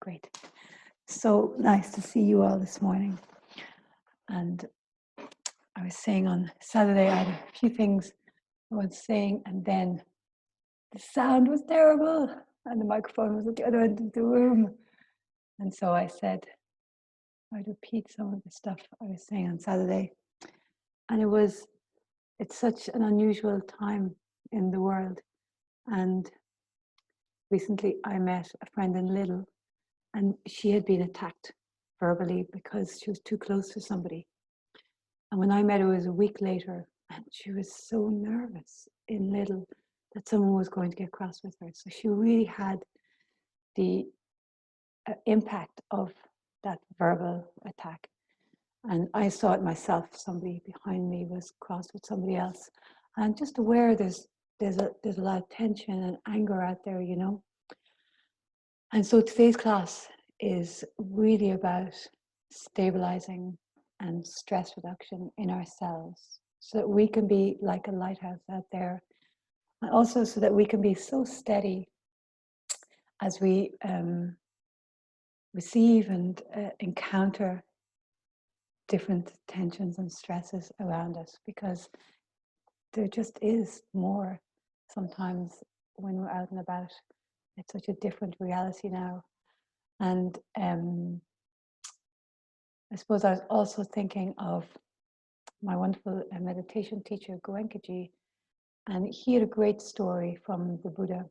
Great. So nice to see you all this morning. And I was saying on Saturday, I had a few things I was saying, and then the sound was terrible, and the microphone was at the other end of the room. And so I said, I'd repeat some of the stuff I was saying on Saturday. And it's such an unusual time in the world. And recently I met a friend in Lidl, and she had been attacked verbally because she was too close to somebody. And when I met her, it was a week later, and she was so nervous in Lidl that someone was going to get cross with her. So she really had the impact of that verbal attack. And I saw it myself. Somebody behind me was cross with somebody else. And just aware there's a lot of tension and anger out there, you know. And so today's class is really about stabilizing and stress reduction in ourselves so that we can be like a lighthouse out there, and also so that we can be so steady as we receive and encounter different tensions and stresses around us, because there just is more sometimes when we're out and about. It's such a different reality now. And I suppose I was also thinking of my wonderful meditation teacher, Oriel, and he had a great story from the Buddha.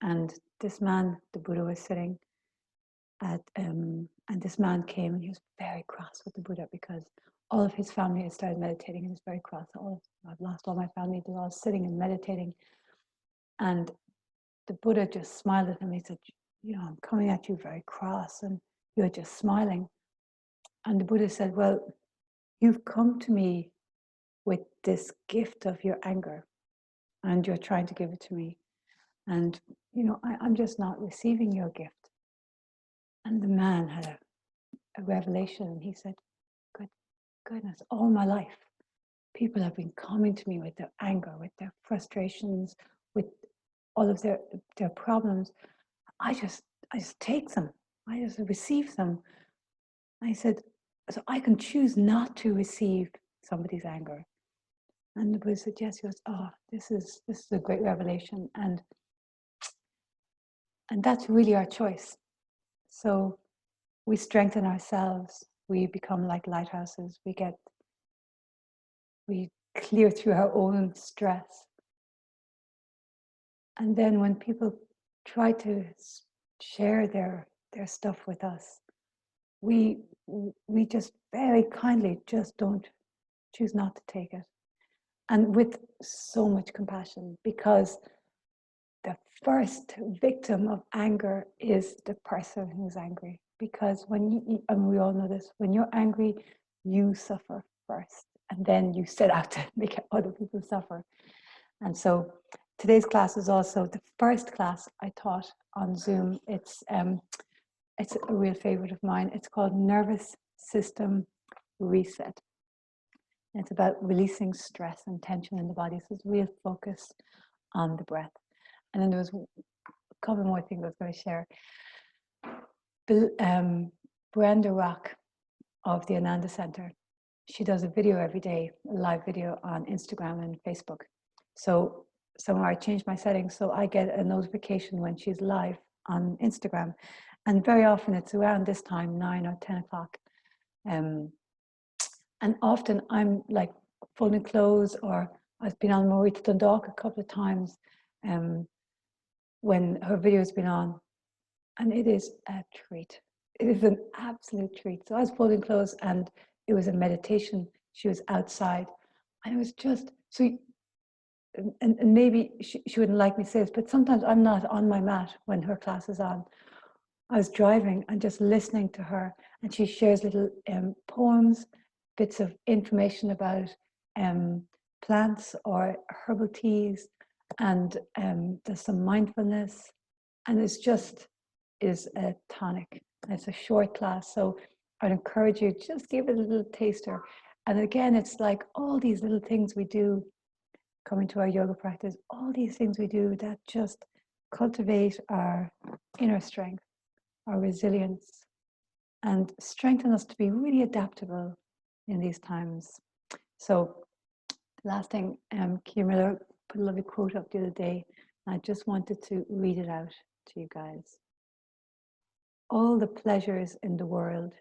And this man, the Buddha, was sitting at, and this man came, and he was very cross with the Buddha because all of his family had started meditating, and he was very cross. I've lost all my family. They're all sitting and meditating. And the Buddha just smiled at him. He said, you know, I'm coming at you very cross, and you're just smiling. And the Buddha said, well, you've come to me with this gift of your anger, and you're trying to give it to me. And, you know, I'm just not receiving your gift. And the man had a revelation, and he said, good goodness, all my life, people have been coming to me with their anger, with their frustrations, with all of their problems. I just take them. I just receive them. And he said, so I can choose not to receive somebody's anger. And the Buddha said, yes. He goes, oh, this is a great revelation. And that's really our choice. So we strengthen ourselves. We become like lighthouses. We clear through our own stress. And then when people try to share their stuff with us, we just very kindly just don't choose not to take it. And with so much compassion, because the first victim of anger is the person who's angry. Because when you, and we all know this, when you're angry, you suffer first, and then you set out to make other people suffer. And so today's class is also the first class I taught on Zoom. It's a real favorite of mine. It's called Nervous System Reset. And it's about releasing stress and tension in the body. So it's real focus on the breath. And then there was a couple more things I was going to share. Brenda Rock of the Ananda Center, she does a video every day, a live video on Instagram and Facebook. So somewhere I changed my settings so I get a notification when she's live on Instagram. And very often it's around this time, 9 or 10 o'clock. And often I'm like folding clothes, or I've been on Maurita Dundalk a couple of times when her video has been on. And it is a treat. It is an absolute treat. So I was folding clothes, and it was a meditation. She was outside, and it was just, so, and maybe she wouldn't like me to say this, but sometimes I'm not on my mat when her class is on. I was driving and just listening to her, and she shares little poems, bits of information about plants or herbal teas, and there's some mindfulness, and it's just is a tonic. It's a short class, so I'd encourage you, just give it a little taster. And again, it's like all these little things we do coming to our yoga practice, all these things we do that just cultivate our inner strength. our resilience, and strengthen us to be really adaptable in these times. So the last thing, Keir Miller put a lovely quote up the other day, and I just wanted to read it out to you guys. All the pleasures in the world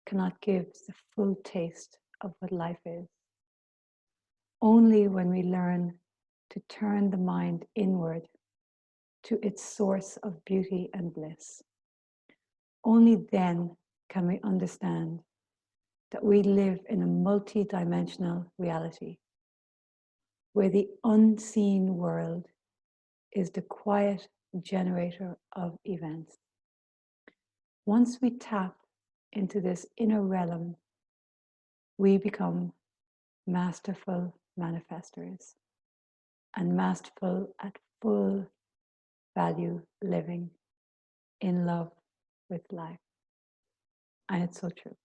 cannot give the full taste of what life is. Only when we learn to turn the mind inward to its source of beauty and bliss, only then can we understand that we live in a multi-dimensional reality where the unseen world is the quiet generator of events. Once we tap into this inner realm, we become masterful manifestors and masterful at full value living in love with life. And it's so true.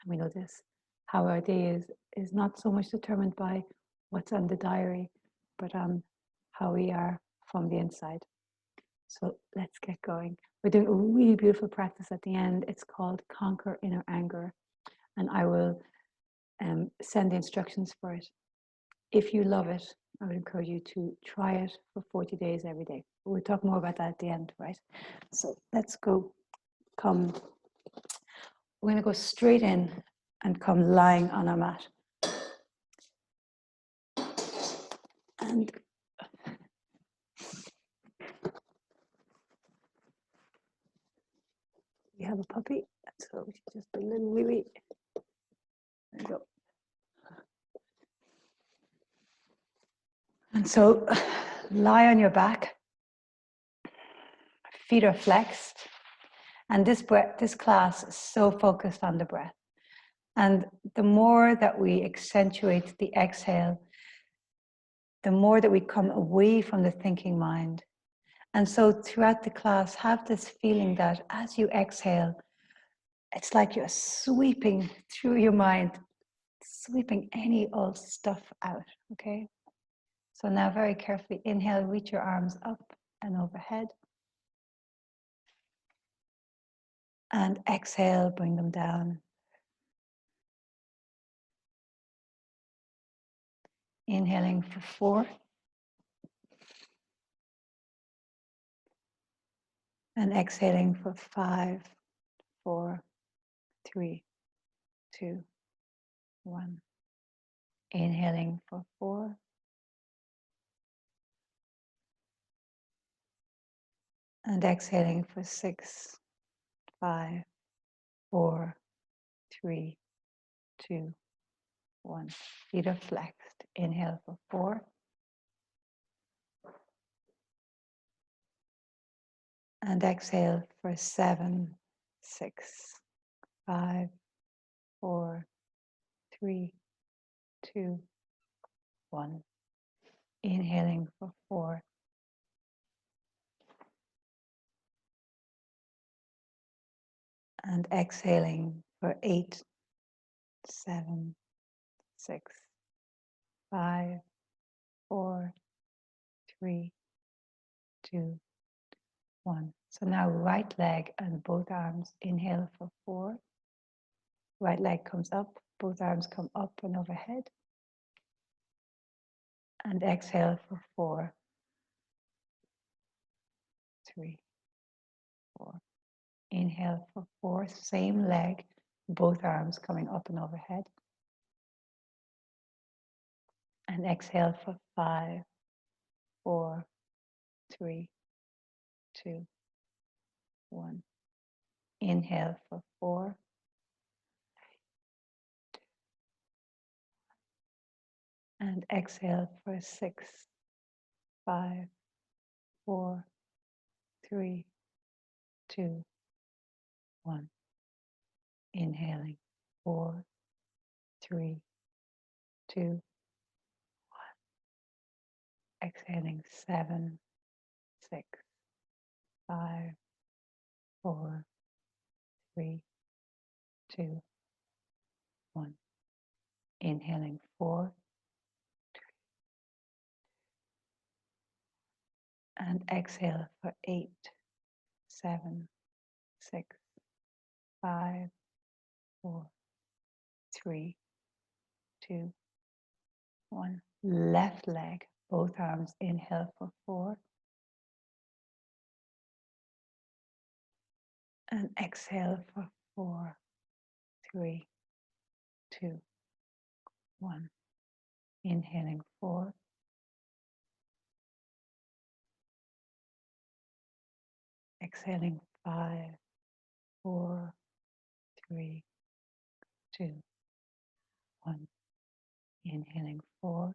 We know this. How our day is not so much determined by what's on the diary, but how we are from the inside. So let's get going. We're doing a really beautiful practice at the end. It's called Conquer Inner Anger. And I will send the instructions for it. If you love it, I would encourage you to try it for 40 days every day. We'll talk more about that at the end, right? So let's go. We're going to go straight in and come lying on our mat. And we have a puppy, so just a little wee. There you go. And so lie on your back, feet are flexed, and this class is so focused on the breath. And the more that we accentuate the exhale, the more that we come away from the thinking mind. And so throughout the class, have this feeling that as you exhale, it's like you're sweeping through your mind, sweeping any old stuff out, okay? So now very carefully inhale, reach your arms up and overhead. And exhale, bring them down. Inhaling for 4. And exhaling for 5, 4, 3, 2, 1. Inhaling for 4. And exhaling for 6, 5, 4, 3, 2, 1. Feet are flexed. Inhale for 4. And exhale for 7, 6, 5, 4, 3, 2, 1. Inhaling for 4. And exhaling for 8, 7, 6, 5, 4, 3, 2, 1. So now right leg and both arms. Inhale for 4. Right leg comes up, both arms come up and overhead. And exhale for 4, 3, 4. Inhale for 4, same leg, both arms coming up and overhead. And exhale for 5, 4, 3, 2, 1. Inhale for 4. And exhale for 6, 5, 4, 3, 2, 1. Inhaling 4, 3, 2, 1. Exhaling 7, 6, 5, 4, 3, 2, 1. Inhaling 4. And exhale for 8, 7, 6, 5, 4, 3, 2, 1. Left leg, both arms, inhale for 4. And exhale for 4, 3, 2, 1. Inhaling 4. Exhaling 5, 4, 3, 2, 1. Inhaling 4.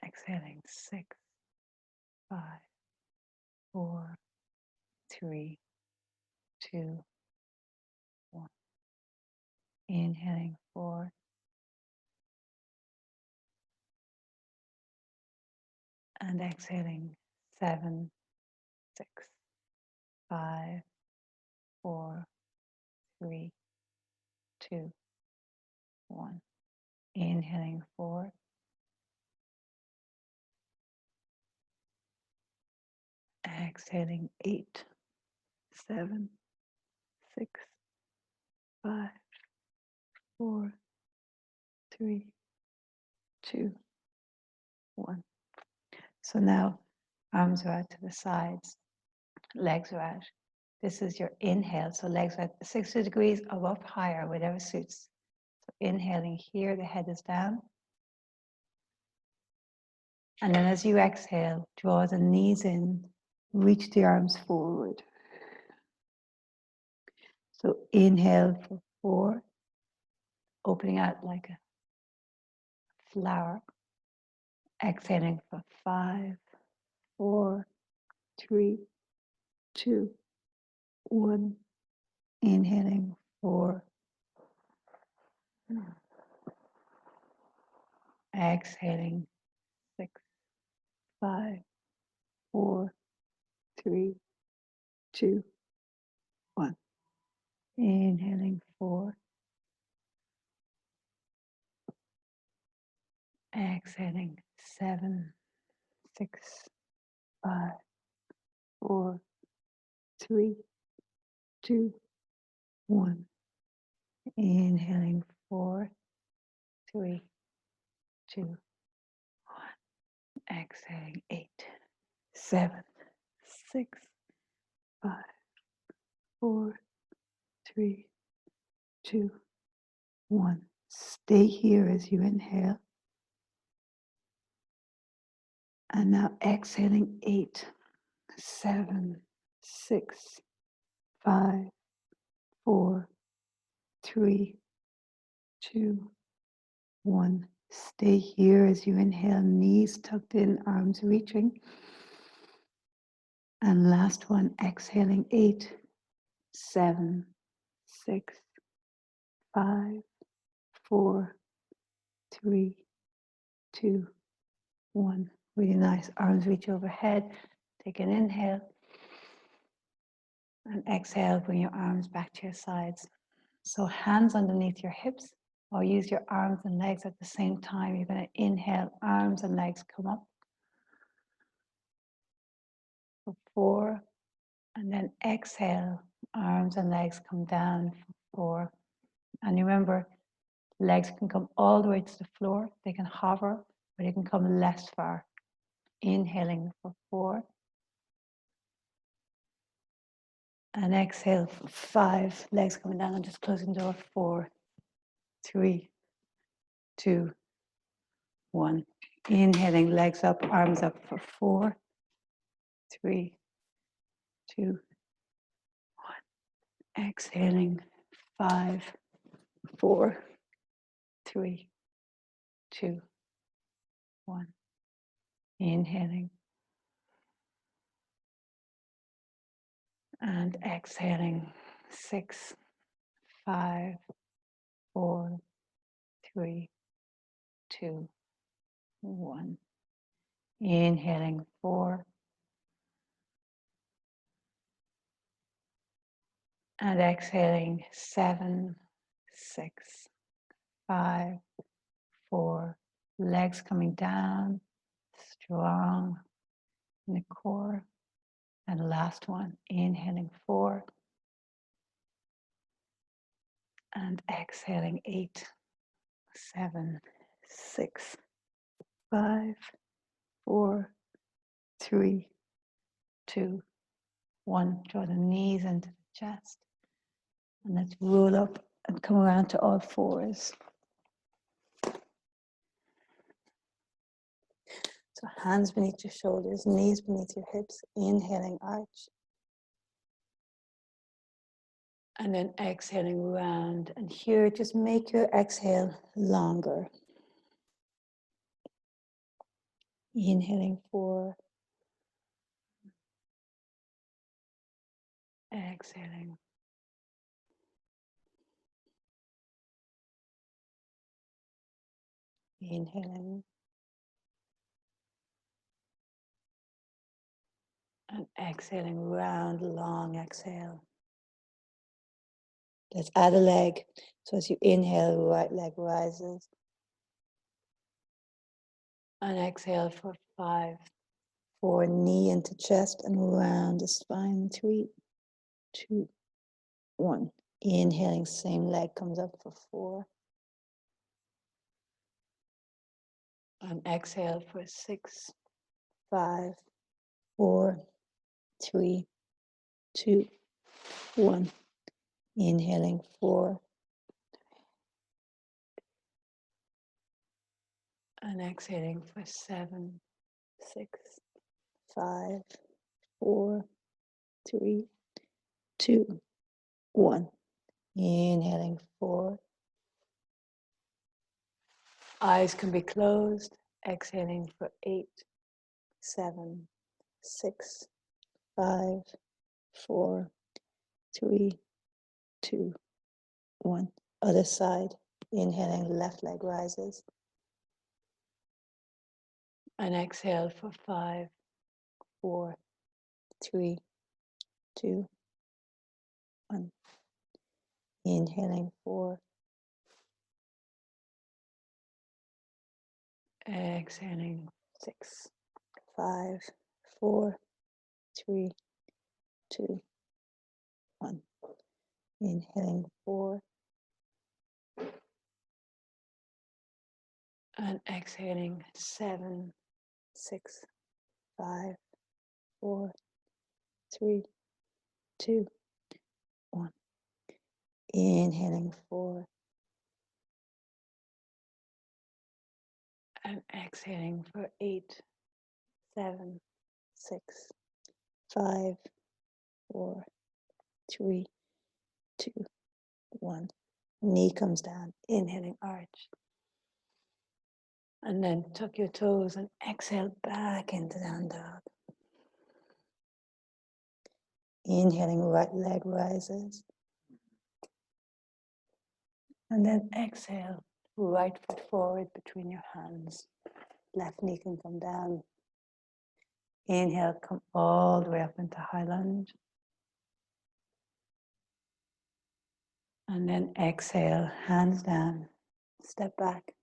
Exhaling 6, 5, 4, 3, 2, 1. Inhaling 4. And exhaling 7, 6, 5, 4, 3, 2, 1. Inhaling 4. Exhaling 8, 7, 6, 5, 4, 3, 2, 1. So now arms are out to the sides, legs are out. This is your inhale. So legs out 60 degrees or up higher, whatever suits. So inhaling here, the head is down. And then as you exhale, draw the knees in, reach the arms forward. So inhale for 4, opening out like a flower. Exhaling for 5, 4, 3, 2, 1. Inhaling 4. Exhaling 6, 5, 4, 3, 2, 1. Inhaling 4. Exhaling 7, 6, 5, 4, 3, 2, 1. Inhaling 4, 3, 2, 1. Exhaling 8, 7, 6, 5, 4, 3, 2, 1. Stay here as you inhale. And now exhaling 8, 7, 6, 5, 4, 3, 2, 1. Stay here as you inhale, knees tucked in, arms reaching. And last one, exhaling 8, 7, 6, 5, 4, 3, 2, 1. Really nice. Arms reach overhead. Take an inhale. And exhale, bring your arms back to your sides. So hands underneath your hips, or use your arms and legs at the same time. You're going to inhale, arms and legs come up for 4. And then exhale, arms and legs come down for 4. And remember, legs can come all the way to the floor. They can hover, but they can come less far. Inhaling for 4. And exhale for 5. Legs coming down and just closing the door. 4, 3, 2, 1. Inhaling, legs up, arms up for 4, 3, 2, 1. Exhaling, 5, 4, 3, 2, 1. Inhaling. And exhaling, 6, 5, 4, 3, 2, 1. Inhaling, 4. And exhaling, 7, 6, 5, 4. Legs coming down, strong. in the core. And last one, inhaling 4 and exhaling 8, 7, 6, 5, 4, 3, 2, 1. Draw the knees into the chest. And let's roll up and come around to all fours. So hands beneath your shoulders, knees beneath your hips, inhaling arch. And then exhaling round. And here, just make your exhale longer. Inhaling 4. Exhaling. Inhaling. And exhaling round, long exhale. Let's add a leg. So as you inhale, right leg rises. And exhale for 5, 4, knee into chest and round the spine. 3, 2, 1. Inhaling, same leg comes up for 4. And exhale for 6, 5, 4, 3, 2, 1. Inhaling 4. And exhaling for 7, 6, 5, 4, 3, 2, 1. Inhaling 4. Eyes can be closed. Exhaling for 8, 7, 6, 5, 4, 3, 2, 1. Other side. Inhaling, left leg rises. And exhale for 5, 4, 3, 2, 1. Inhaling 4. Exhaling 6, 5, 4, 3, 2, 1. Inhaling 4. And exhaling 7, 6, 5, 4, 3, 2, 1. Inhaling 4. And exhaling for 8, 7, 6, 5, 4, 3, 2, 1. Knee comes down. Inhaling arch. And then tuck your toes and exhale back into down dog. Inhaling, right leg rises. And then exhale, right foot forward between your hands. Left knee can come down. Inhale, come all the way up into high lunge. And then exhale, hands down, step back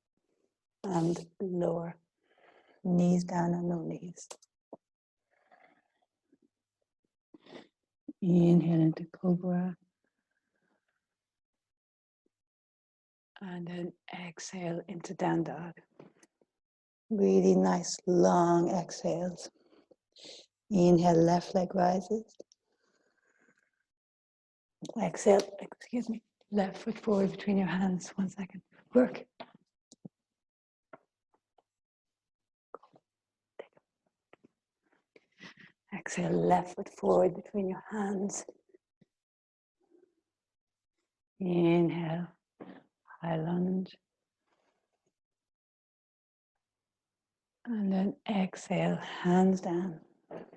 and lower. Knees down and no knees. Inhale into cobra. And then exhale into down dog. Really nice long exhales. Inhale, left leg rises. Exhale, excuse me, left foot forward between your hands. 1 second. Work. Exhale, left foot forward between your hands. Inhale, high lunge. And then exhale, hands down,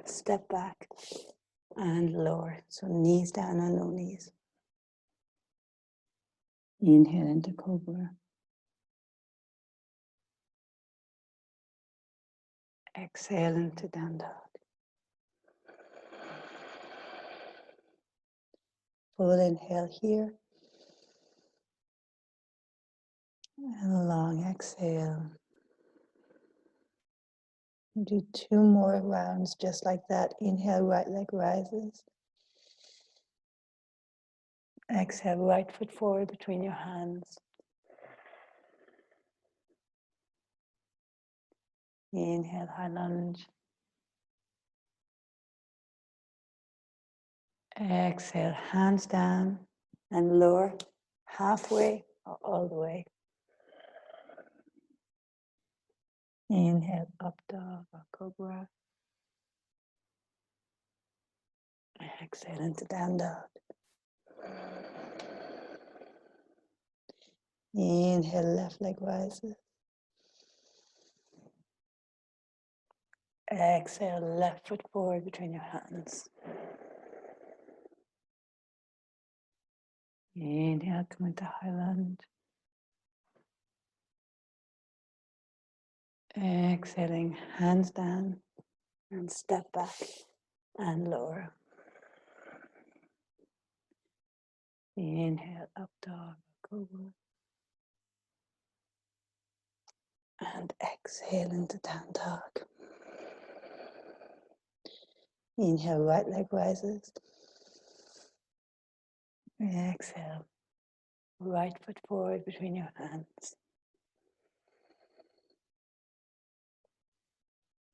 step back and lower. So knees down and no knees. Inhale into cobra. Exhale into down dog. Full inhale here. And a long exhale. Do 2 more rounds just like that. Inhale, right leg rises. Exhale, right foot forward between your hands. Inhale, high lunge. Exhale, hands down and lower halfway or all the way. Inhale, up dog or cobra. Exhale into down dog. Inhale, left leg rises. Exhale, left foot forward between your hands. Inhale, come into high lunge. Exhaling, hands down and step back and lower. Inhale, up dog, cobra. And exhale into down dog. Inhale, right leg rises. Exhale, right foot forward between your hands.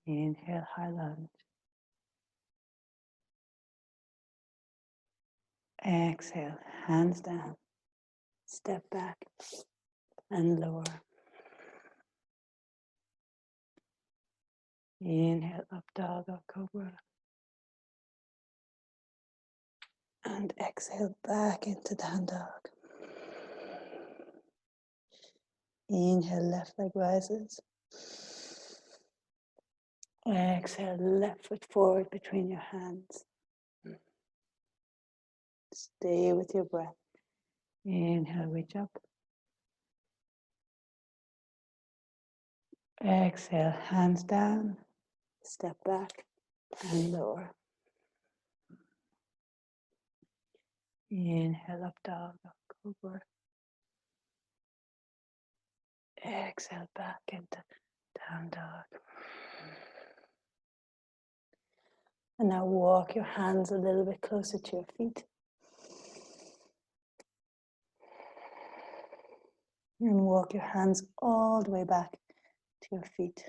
Inhale, high lunge. Exhale, hands down, step back and lower. Inhale, up dog or cobra. And exhale back into down dog. Inhale, left leg rises. Exhale, left foot forward between your hands. Stay with your breath. Inhale, reach up. Exhale, hands down, step back and lower. Inhale, up dog or cobra. Exhale, back into down dog. And now walk your hands a little bit closer to your feet. And walk your hands all the way back to your feet.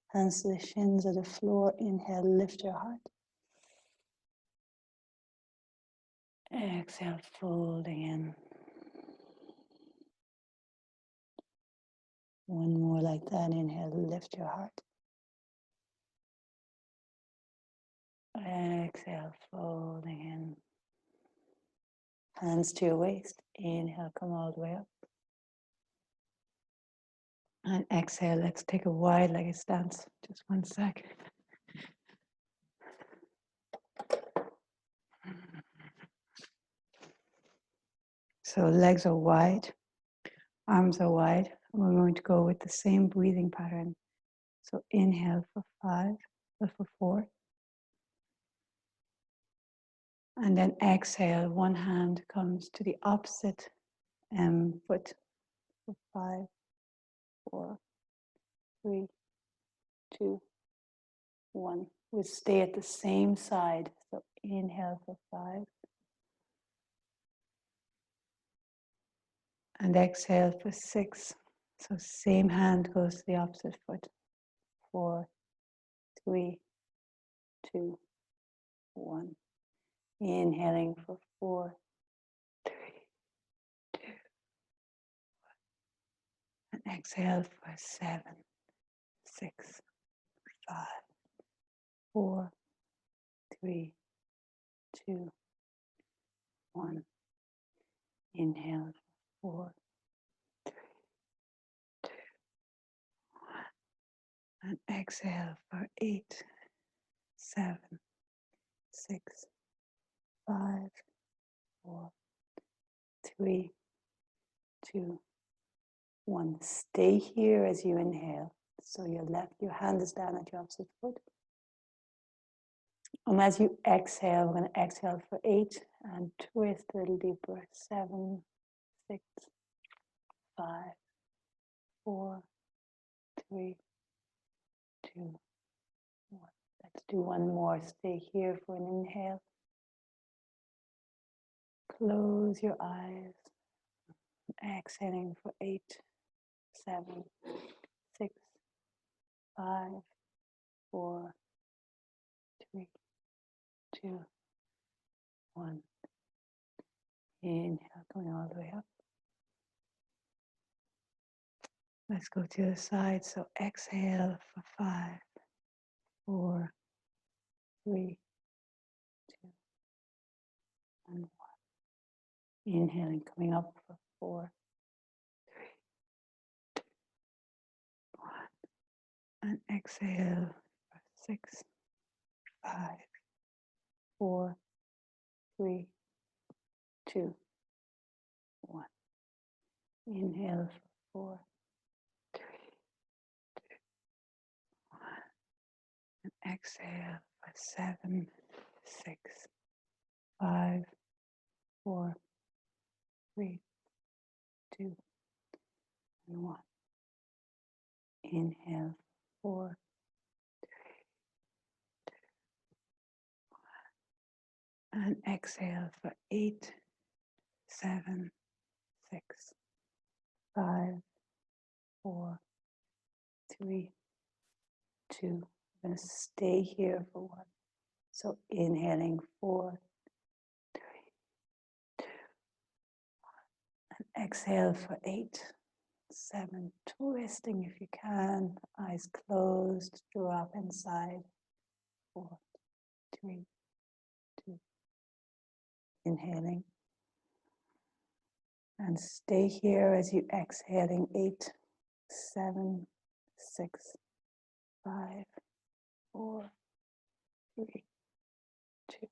Hands to the shins of the floor. Inhale, lift your heart. Exhale, folding in. One more like that. Inhale, lift your heart. Exhale, folding in. Hands to your waist. Inhale, come all the way up. And exhale, let's take a wide-legged stance. Just 1 sec. So legs are wide, arms are wide. And we're going to go with the same breathing pattern. So inhale for 5, or for 4. And then exhale, one hand comes to the opposite foot for 5, 4, 3, 2, 1. We stay at the same side. So inhale for 5. And exhale for 6. So same hand goes to the opposite foot. 4, 3, 2, 1. Inhaling for 4, 3, 2, 1. And exhale for 7, 6, 5, 4, 3, 2, 1. Inhale for 4, 3, 2, 1. And exhale for 8, 7, 6, 5, 4, 3, 2, 1. Stay here as you inhale. So your hand is down at your opposite foot. And as you exhale, we're going to exhale for 8 and twist a little deeper. 7, 6, 5, 4, 3, 2, 1. Let's do one more. Stay here for an inhale. Close your eyes. Exhaling for 8, 7, 6, 5, 4, 3, 2, 1. Inhale, going all the way up. Let's go to the side. So exhale for 5, 4, 3, 2, and 1. Inhaling, coming up for 4, 3, 2, 1. And exhale for 6, 5, 4, 3, 2, 1. Inhale for 4, 3, 2, 1. And exhale for 7, 6, 5, 4, 3, 2, and 1. Inhale, 4, 3, 2, 1. And exhale for 8, 7, 6, 5, 4, 3, 2. I'm going to stay here for 1. So inhaling 4, 3, 2, 1. And exhale for 8, 7, twisting if you can, eyes closed, drop inside, 4, 3, 2, inhaling, and stay here as you exhaling, 8, 7, 6, 5, 4, 3, 2,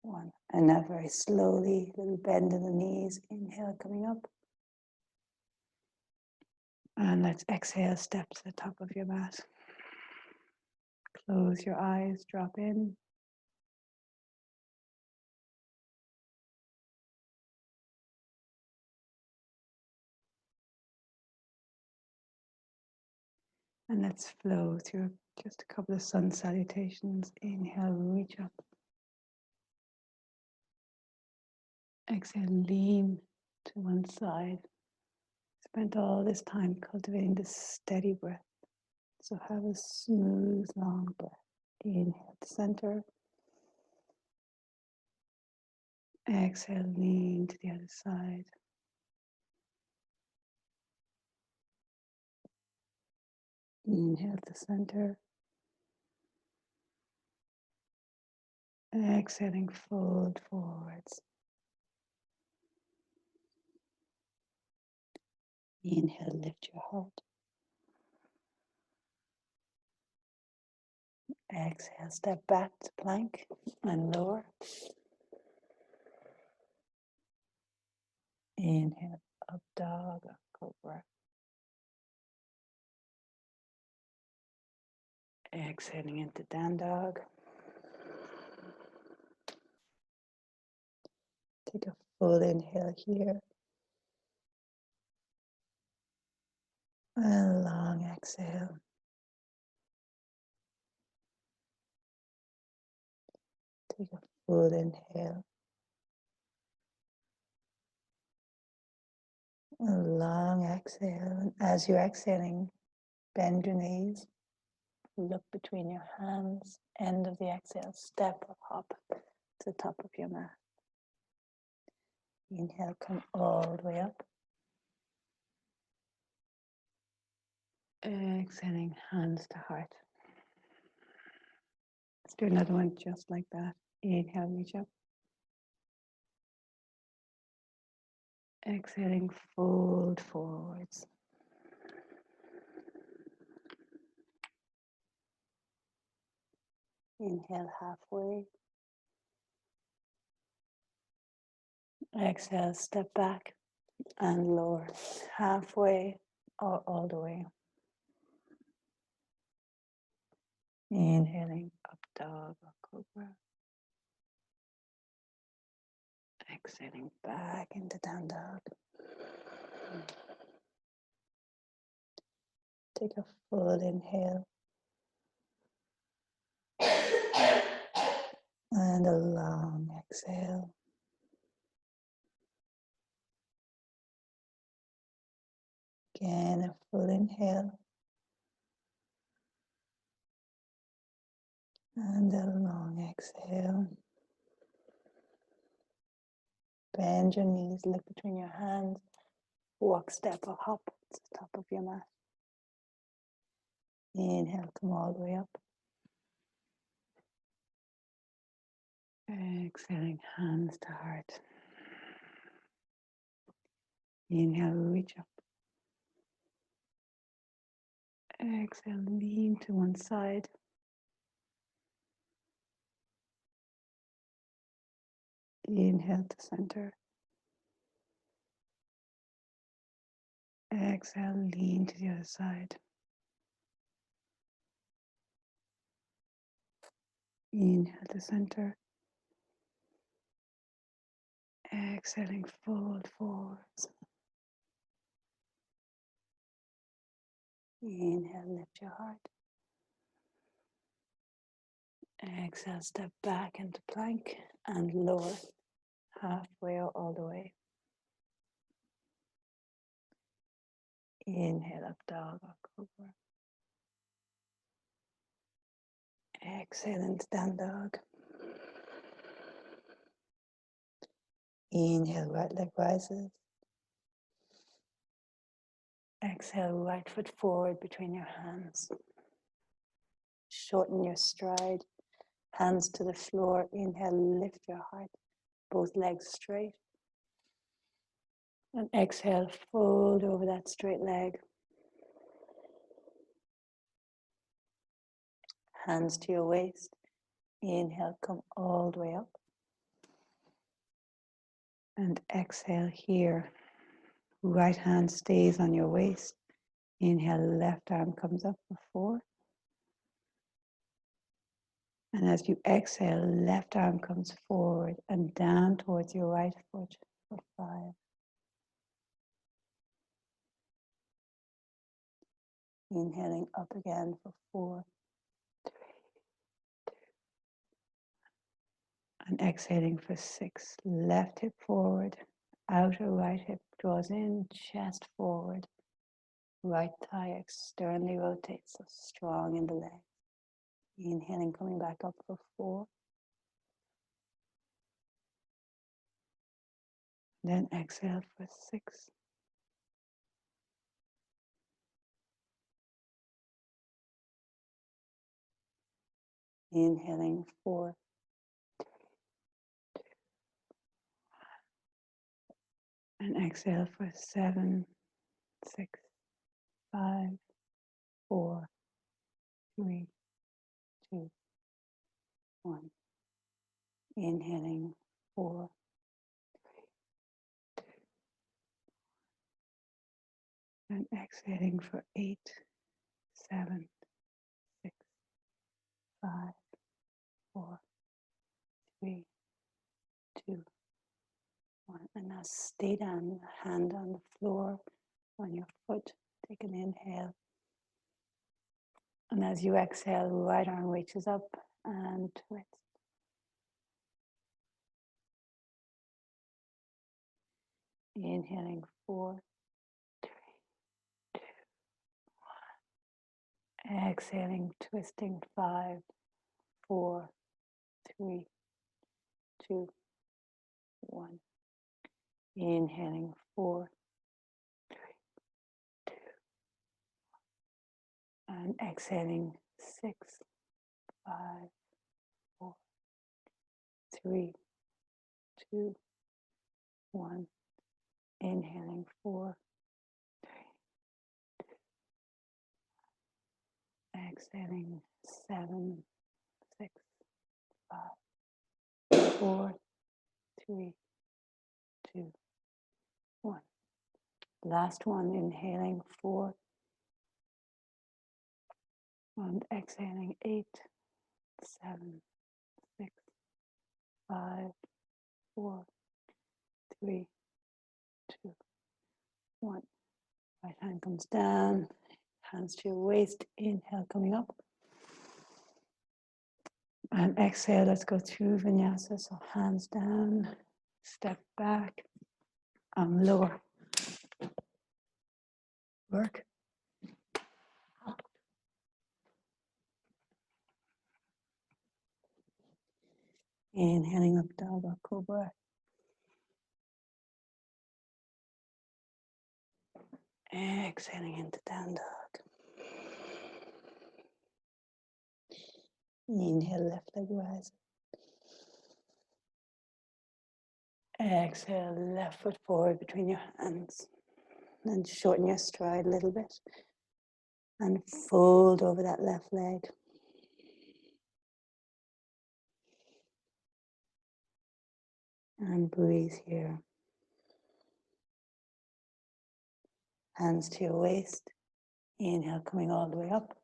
1, and now very slowly, little bend in the knees, inhale coming up, and let's exhale, step to the top of your mat. Close your eyes, drop in. And let's flow through just a couple of sun salutations. Inhale, reach up. Exhale, lean to one side. Spent all this time cultivating this steady breath. So have a smooth, long breath. Inhale to center. Exhale, lean to the other side. Inhale to center. Exhaling, fold forwards. Inhale, lift your heart. Exhale, step back to plank and lower. Inhale, up dog or cobra. Exhaling into down dog. Take a full inhale here. And a long exhale. Take a full inhale. A long exhale. And as you're exhaling, bend your knees. Look between your hands. End of the exhale. Step or hop to the top of your mat. Inhale, come all the way up. Exhaling, hands to heart. Let's do another one just like that. Inhale, reach up. Exhaling, fold forwards. Inhale, halfway. Exhale, step back and lower. Halfway or all the way. Inhaling, up dog or cobra. Exhaling, back into down dog. Take a full inhale. And a long exhale. Again, a full inhale. And a long exhale. Bend your knees, look between your hands. Walk, step, or hop to the top of your mat. Inhale, come all the way up. Exhaling, hands to heart. Inhale, reach up. Exhale, lean to one side. Inhale to center. Exhale, lean to the other side. Inhale to center. Exhaling, fold forwards. Inhale, lift your heart. Exhale, step back into plank and lower halfway or all the way. Inhale, up dog or cobra. Exhale into down dog. Inhale, right leg rises. Exhale, right foot forward between your hands. Shorten your stride. Hands to the floor. Inhale, lift your heart. Both legs straight. And exhale, fold over that straight leg. Hands to your waist. Inhale, come all the way up. And exhale here. Right hand stays on your waist. Inhale, left arm comes up for 4. And as you exhale, left arm comes forward and down towards your right foot for 5. Inhaling up again for 4. And exhaling for 6. Left hip forward, outer right hip draws in, chest forward. Right thigh externally rotates, so strong in the leg. Inhaling, coming back up for 4. Then exhale for 6. Inhaling 4. And exhale for 7, 6, 5, 4, 3, 2, 1. Inhaling 4. And exhaling for 8, 7, 6, 5, 4, 3, 2, 1. And now stay down, hand on the floor, on your foot. Take an inhale. And as you exhale, right arm reaches up and twist. Inhaling 4, 3, 2, 1. Exhaling, twisting 5, 4, 3, 2, 1. Inhaling 4, 3, 2, and exhaling 6, 5, 4, 3, 2, 1. Inhaling 4, 3, 2, exhaling 7, 6, 5, 4, 3, 2, 1. Last one, inhaling 4 and exhaling 8, 7, 6, 5, 4, 3, 2, 1. Right hand comes down, hands to your waist, inhale coming up. And exhale, let's go through vinyasa. So hands down, step back, and lower. Work. Inhaling up, dog or cobra. Exhaling into down dog. Inhale, left leg rise. Exhale, left foot forward between your hands. And shorten your stride a little bit. And fold over that left leg. And breathe here. Hands to your waist. Inhale, coming all the way up.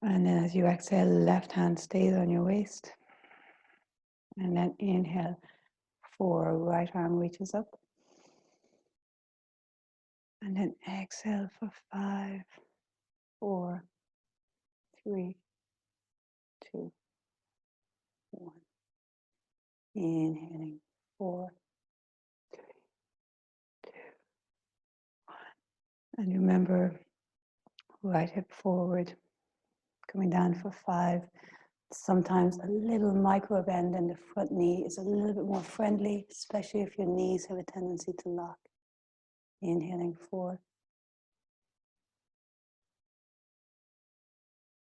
And then as you exhale, left hand stays on your waist. And then inhale, 4, right arm reaches up. And then exhale for 5, 4, 3, 2, 1. Inhaling, 4, 3, 2, 1. And remember, right hip forward, coming down for 5. Sometimes a little micro bend in the front knee is a little bit more friendly, especially if your knees have a tendency to lock. Inhaling, 4.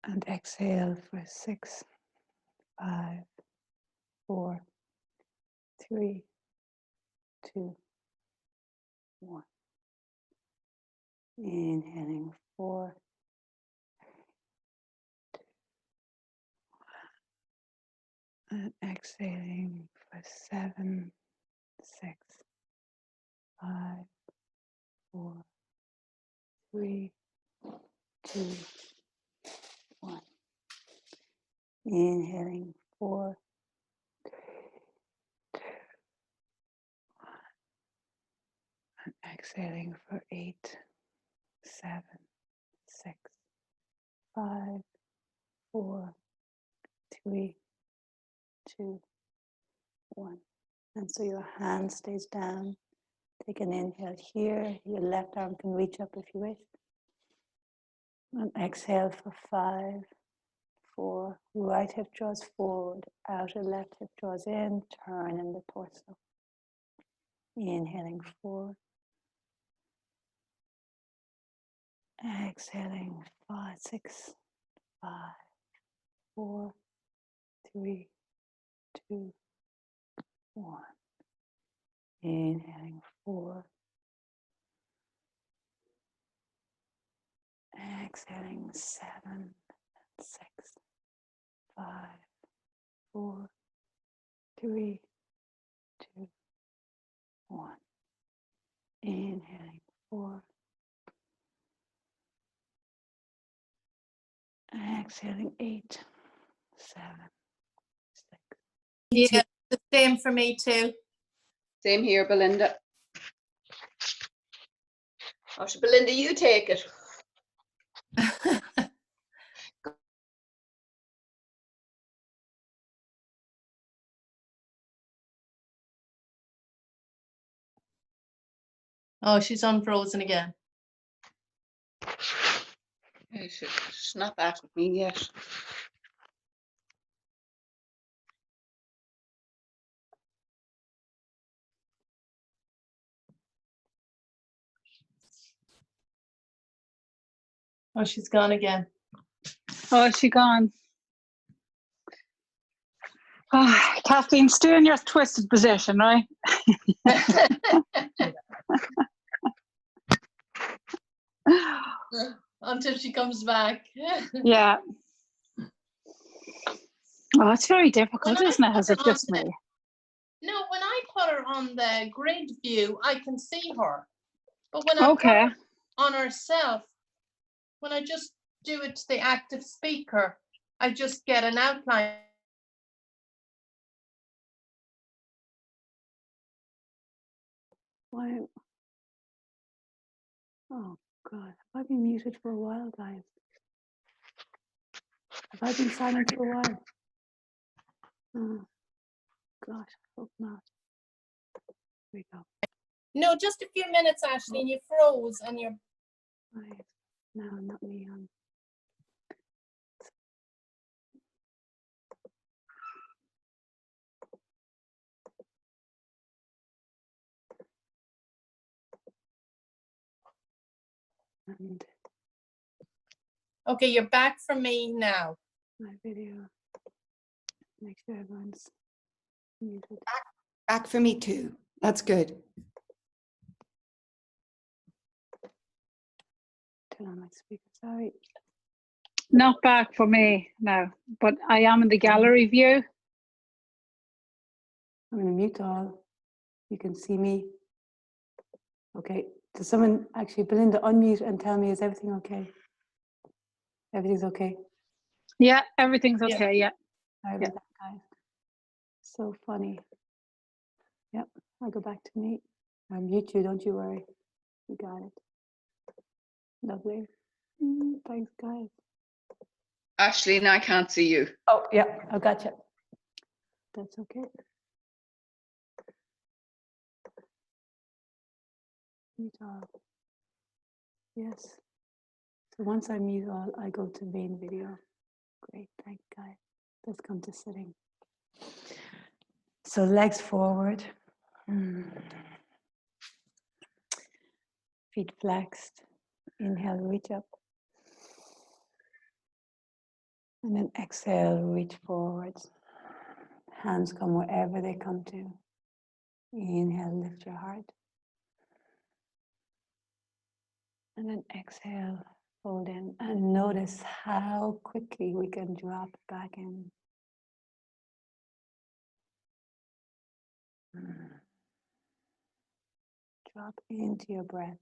And exhale for 6, 5, 4, 3, 2, 1. Inhaling, 4, 2, 1. And exhaling for 7, 6, 5, 4, 3, 2, 1. Inhaling, 4, 3, 2, 1. And exhaling for 8, 7, 6, 5, 4, 3, 2, 1. And so your hand stays down. Take an inhale here. Your left arm can reach up if you wish. And exhale for 5, 4. Right hip draws forward. Outer left hip draws in. Turn in the torso. Inhaling, 4. Exhaling, 5, 6, 5, 4, 3, 2, 1. Inhaling, 4. Exhaling, 7, 6, 5, 4, 3, 2, 1. Inhaling, 4. Exhaling, 8, 7, 6. Yeah, the same for me too. Same here, Belinda. Oh, so Belinda, you take it. Oh, she's unfrozen again. She's not back with me yet. Oh, she's gone again. Oh, is she gone? Oh, Kathleen, stay in your twisted position, right? Until she comes back. Yeah. Oh, it's very difficult, When I isn't it? put Is her it on just the- me? No, when I put her on the grid view, I can see her. But when I put Okay. her on herself, when I just do it to the active speaker, I just get an outline. Why? Oh, God. Have I been muted for a while, guys? Have I been silent for a while? Oh, gosh, I hope not. Here we go. No, just a few minutes, Ashley, and you froze and you're. Right. No, not me. And Okay, you're back for me now. my video. Make sure everyone's muted. Back for me too. That's good. Turn on my speaker. Sorry. Not back for me now, but I am in the gallery view. I'm going to mute all. You can see me. Okay. Does someone actually, Belinda, unmute and tell me, is everything okay? Everything's okay? Yeah, everything's Yeah. okay. Yeah. Sorry about that, guys. So funny. Yep. I'll go back to me. I'll mute you. Don't you worry. You got it. Lovely. Thanks, guys. Ashley and I can't see you. Oh, yeah. I got you. That's okay. Mute all. Yes. So once I mute all, I go to main video. Great, thank you, guys. Let's come to sitting. So legs forward. Feet flexed. Inhale, reach up. And then exhale, reach forwards. Hands come wherever they come to. Inhale, lift your heart. And then exhale, fold in. And notice how quickly we can drop back in. Drop into your breath.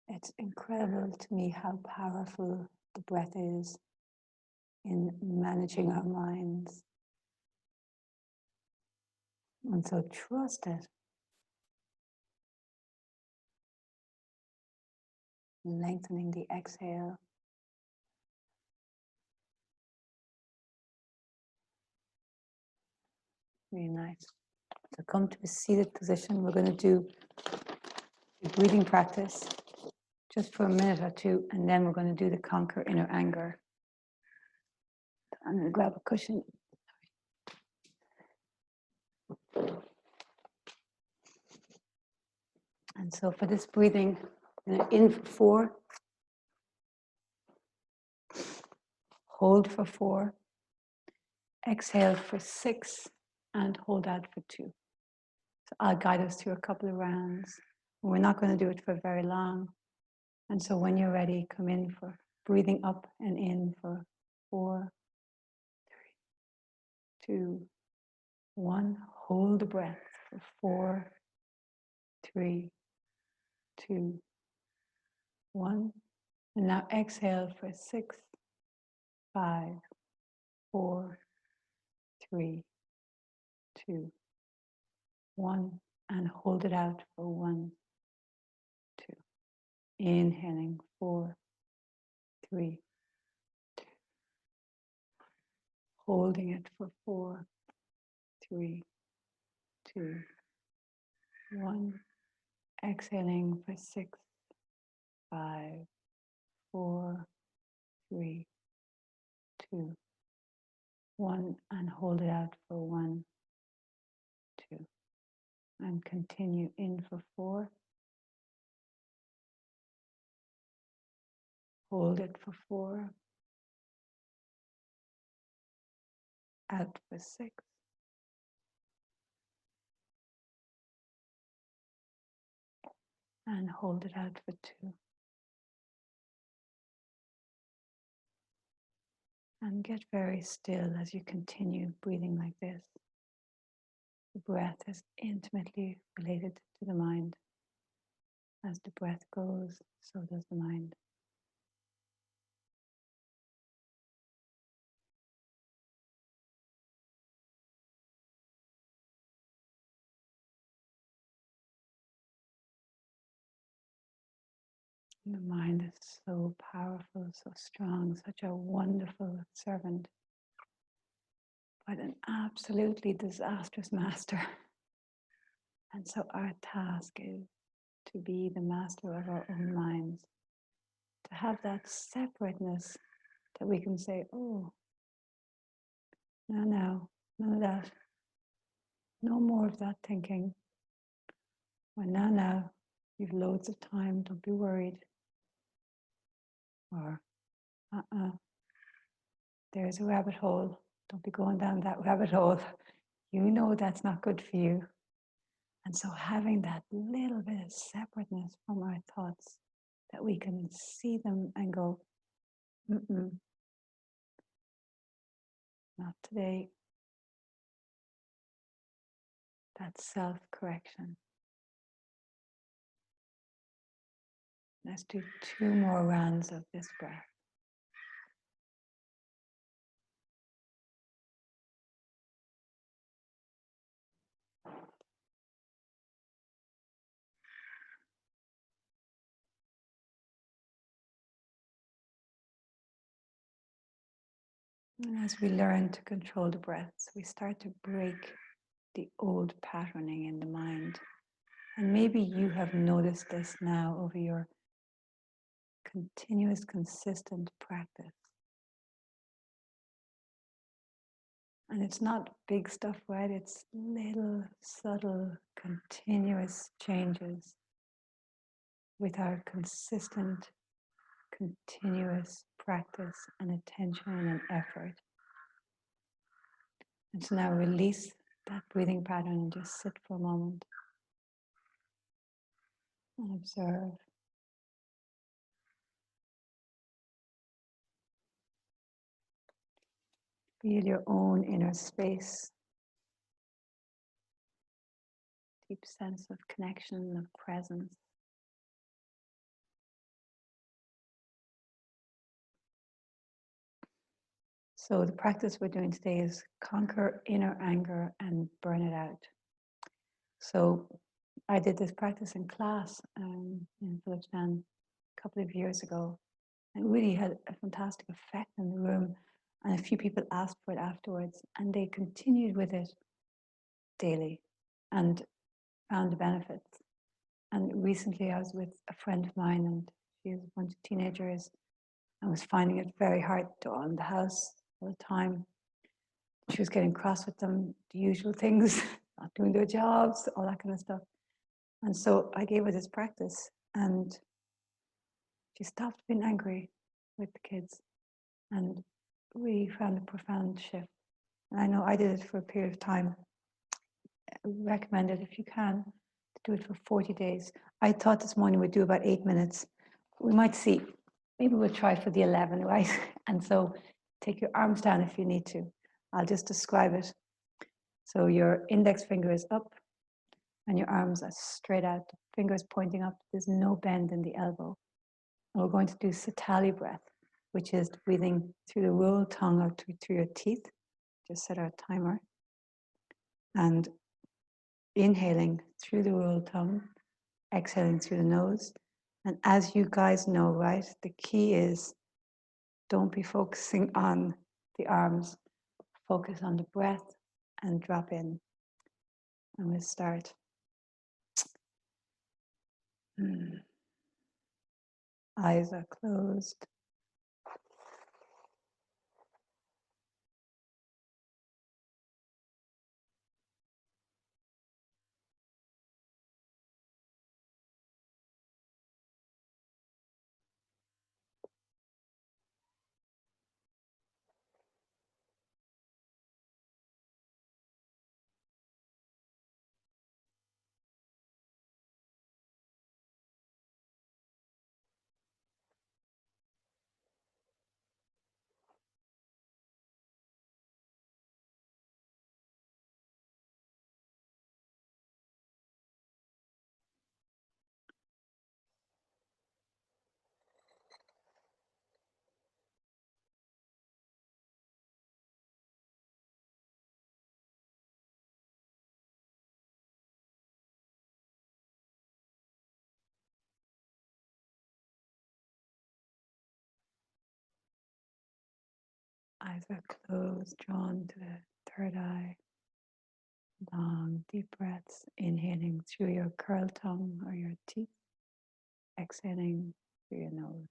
It's incredible to me how powerful the breath is in managing our minds. And so trust it. Lengthening the exhale. Really nice. So come to a seated position. We're going to do a breathing practice just for a minute or two, and then we're going to do the conquer inner anger. I'm going to grab a cushion. And so for this breathing, in for 4, hold for 4, exhale for 6, and hold out for 2. So I'll guide us through a couple of rounds. We're not going to do it for very long. And so when you're ready, come in for breathing up and in for 4, 3, 2, 1. Hold the breath for 4, 3, 2, 1. And now exhale for 6, 5, 4, 3, 2, 1. And hold it out for 1, 2. Inhaling 4, 3, 2. Holding it for 4, 3, 2, 1. Exhaling for 6, 5, 4, 3, 2, 1. And hold it out for 1, 2. And continue in for 4. Hold it for 4. Out for 6. And hold it out for 2. And get very still as you continue breathing like this. The breath is intimately related to the mind. As the breath goes, so does the mind. The mind is so powerful, so strong, such a wonderful servant, but an absolutely disastrous master. And so our task is to be the master of our own minds, to have that separateness that we can say, oh, no, none of that. No more of that thinking. Or now, you've loads of time, don't be worried. Or, there's a rabbit hole, don't be going down that rabbit hole. You know that's not good for you. And so having that little bit of separateness from our thoughts, that we can see them and go, not today. That's self-correction. Let's do 2 more rounds of this breath. And as we learn to control the breaths, we start to break the old patterning in the mind. And maybe you have noticed this now over your continuous, consistent practice. And it's not big stuff, right? It's little, subtle, continuous changes with our consistent, continuous practice and attention and effort. And so now release that breathing pattern and just sit for a moment and observe. Feel your own inner space. Deep sense of connection, of presence. So the practice we're doing today is conquer inner anger and burn it out. So I did this practice in class in Philipstown a couple of years ago. It really had a fantastic effect in the room. And a few people asked for it afterwards, and they continued with it daily and found the benefits. And recently I was with a friend of mine, and she has a bunch of teenagers and was finding it very hard to own the house all the time. She was getting cross with them, the usual things, not doing their jobs, all that kind of stuff. And so I gave her this practice, and she stopped being angry with the kids, and we found a profound shift. And I know I did it for a period of time. I recommend it if you can, to do it for 40 days. I thought this morning we'd do about 8 minutes. We might see. Maybe we'll try for the 11, right? And so take your arms down if you need to. I'll just describe it. So your index finger is up and your arms are straight out, fingers pointing up. There's no bend in the elbow. And we're going to do Satali breath, which is breathing through the rolled tongue or through your teeth. Just set our timer. And inhaling through the rolled tongue, exhaling through the nose. And as you guys know, right, the key is don't be focusing on the arms. Focus on the breath and drop in. And we'll start. Eyes are closed. Eyes are closed, drawn to the third eye. Long, deep breaths, inhaling through your curled tongue or your teeth, exhaling through your nose.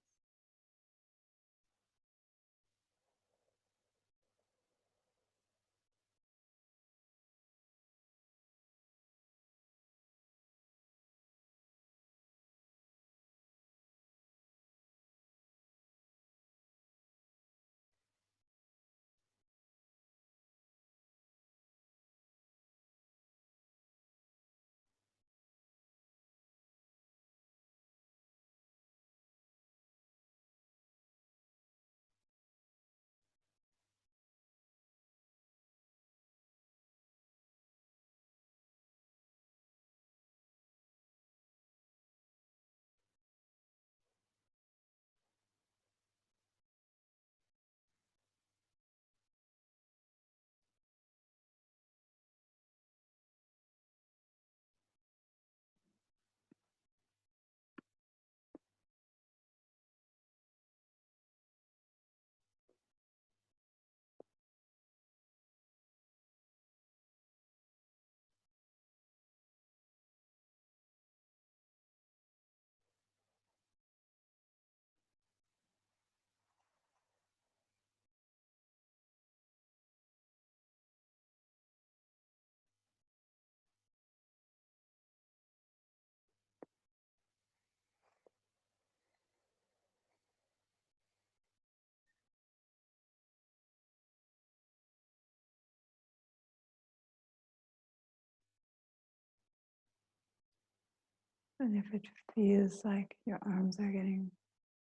And if it feels like your arms are getting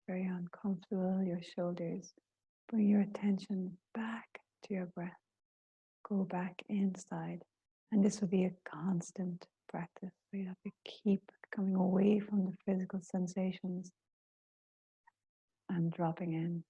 very uncomfortable, your shoulders, bring your attention back to your breath. Go back inside. And this will be a constant practice. So you have to keep coming away from the physical sensations and dropping in.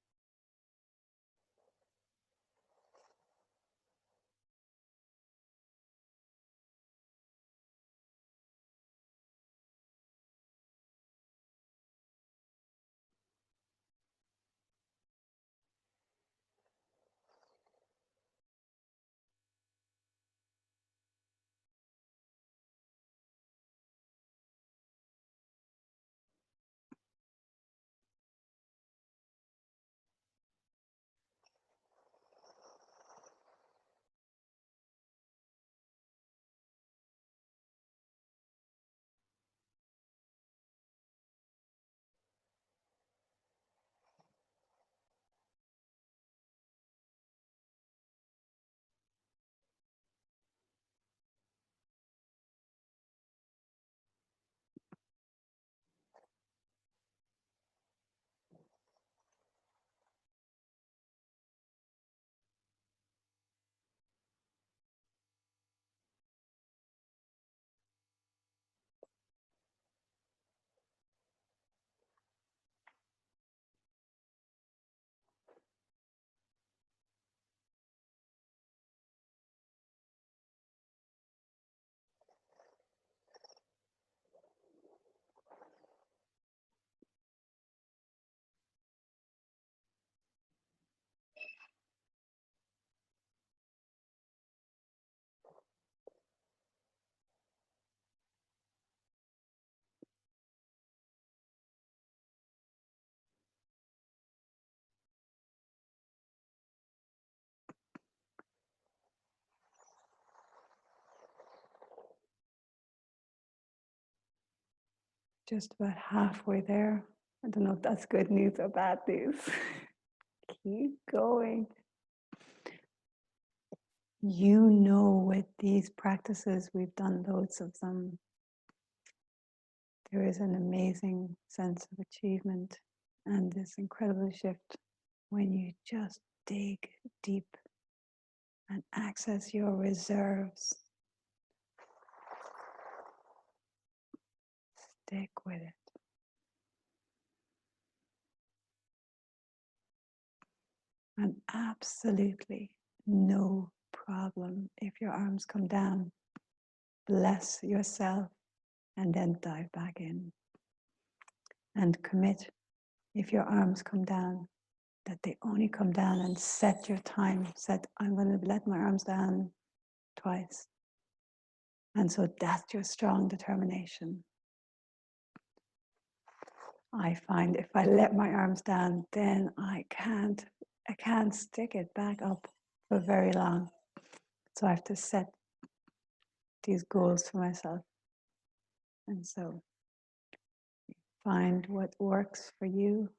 Just about halfway there. I don't know if that's good news or bad news. Keep going. You know, with these practices, we've done loads of them. There is an amazing sense of achievement and this incredible shift when you just dig deep and access your reserves. Stick with it. And absolutely no problem if your arms come down. Bless yourself and then dive back in. And commit if your arms come down. that they only come down, and set your time. Set, I'm going to let my arms down twice. And so that's your strong determination. I find if I let my arms down, then I can't stick it back up for very long. So I have to set these goals for myself. And so find what works for you.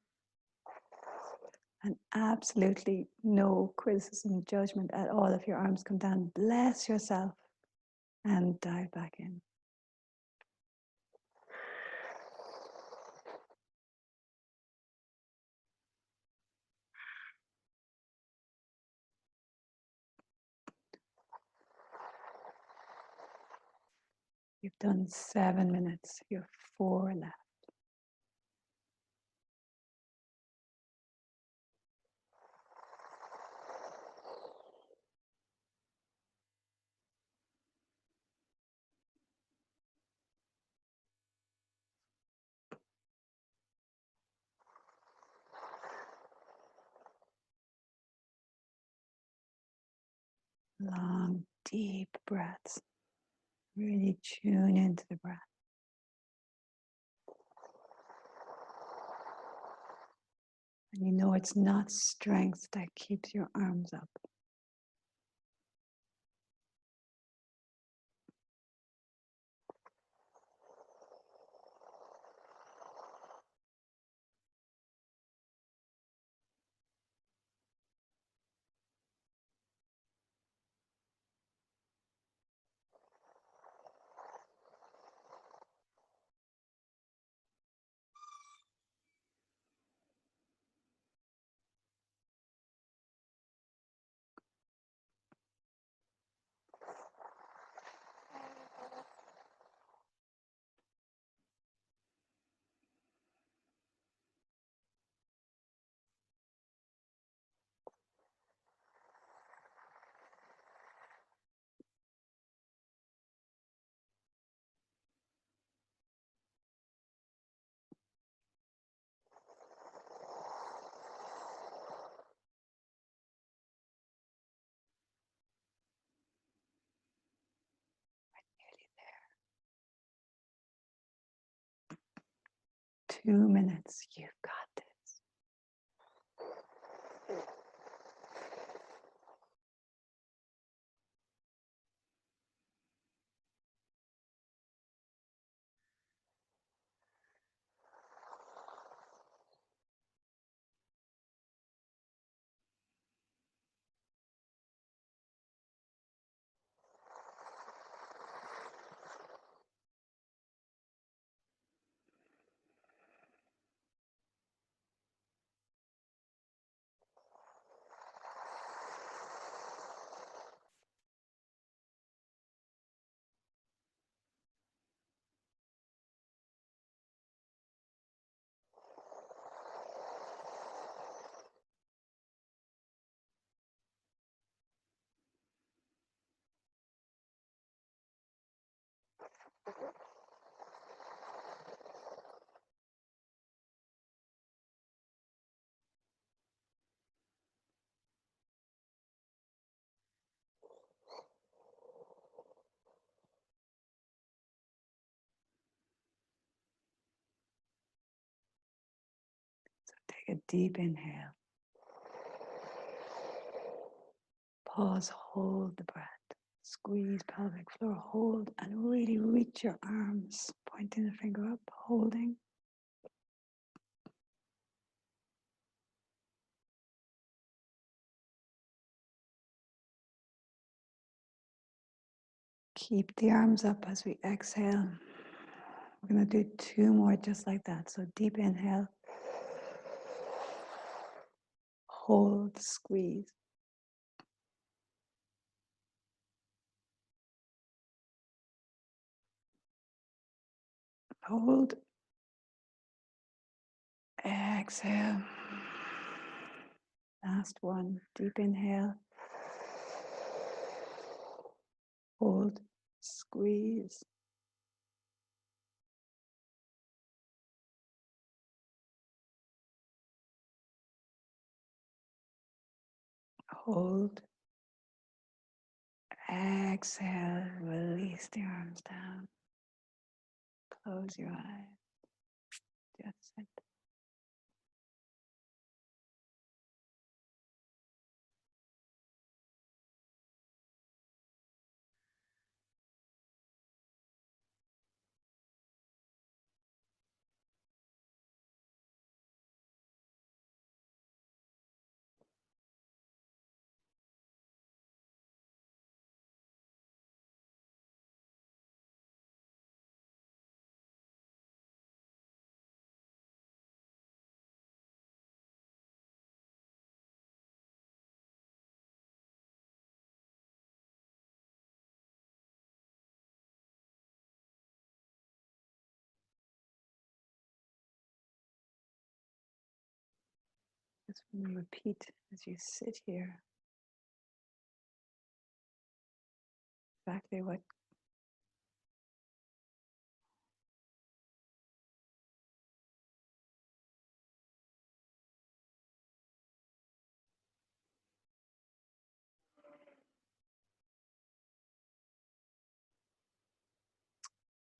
And absolutely no criticism, judgment at all. If your arms come down, bless yourself and dive back in. You've done 7 minutes. You have 4 left. Long, deep breaths. Really tune into the breath. And you know it's not strength that keeps your arms up. Nearly there. 2 minutes. You've got this. Take a deep inhale. Pause, hold the breath. Squeeze pelvic floor, hold, and really reach your arms, pointing the finger up, holding. Keep the arms up as we exhale. We're going to do 2 more just like that. So deep inhale. Hold, squeeze. Hold. Exhale. Last one. Deep inhale. Hold, squeeze. Hold. Exhale, release the arms down. Close your eyes. Just sit. Just repeat as you sit here exactly what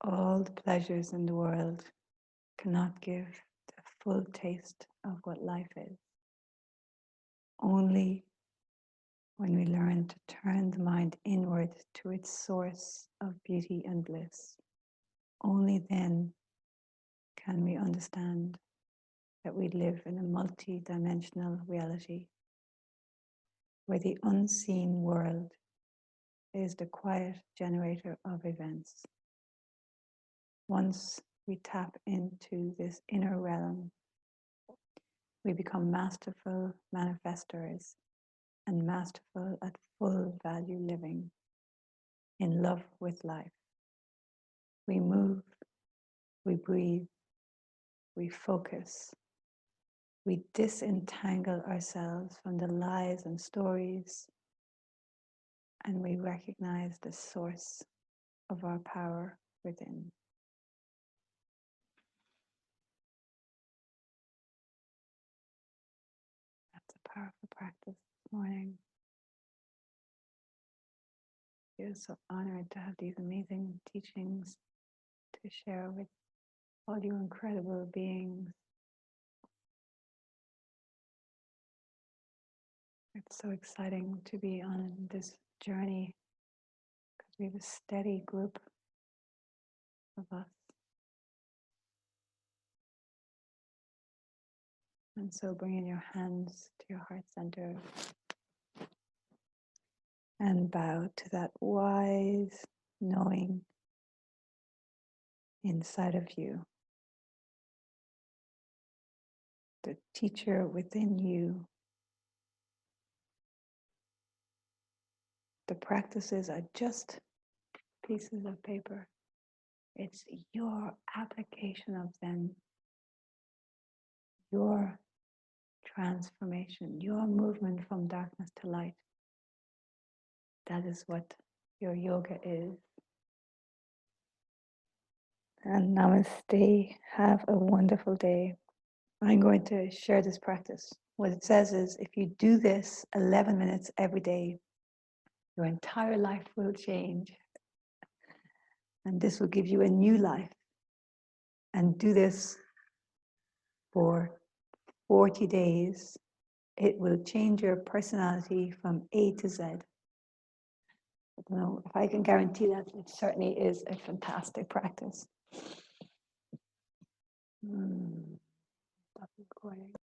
all the pleasures in the world cannot give the full taste of what life is. Only when we learn to turn the mind inward to its source of beauty and bliss, only then can we understand that we live in a multi-dimensional reality where the unseen world is the quiet generator of events. Once we tap into this inner realm, we become masterful manifestors and masterful at full value living, in love with life. We move, we breathe, we focus, we disentangle ourselves from the lies and stories, and we recognize the source of our power within. That's a powerful practice this morning. I feel so honored to have these amazing teachings to share with all you incredible beings. It's so exciting to be on this journey because we have a steady group of us. And so bringing your hands to your heart center and bow to that wise knowing inside of you. The teacher within you. The practices are just pieces of paper. It's your application of them, your transformation, your movement from darkness to light. That is what your yoga is. And namaste. Have a wonderful day. I'm going to share this practice. What it says is if you do this 11 minutes every day, your entire life will change. And this will give you a new life. And do this for 40 days. It will change your personality from A to Z. I don't know if I can guarantee that. It certainly is a fantastic practice.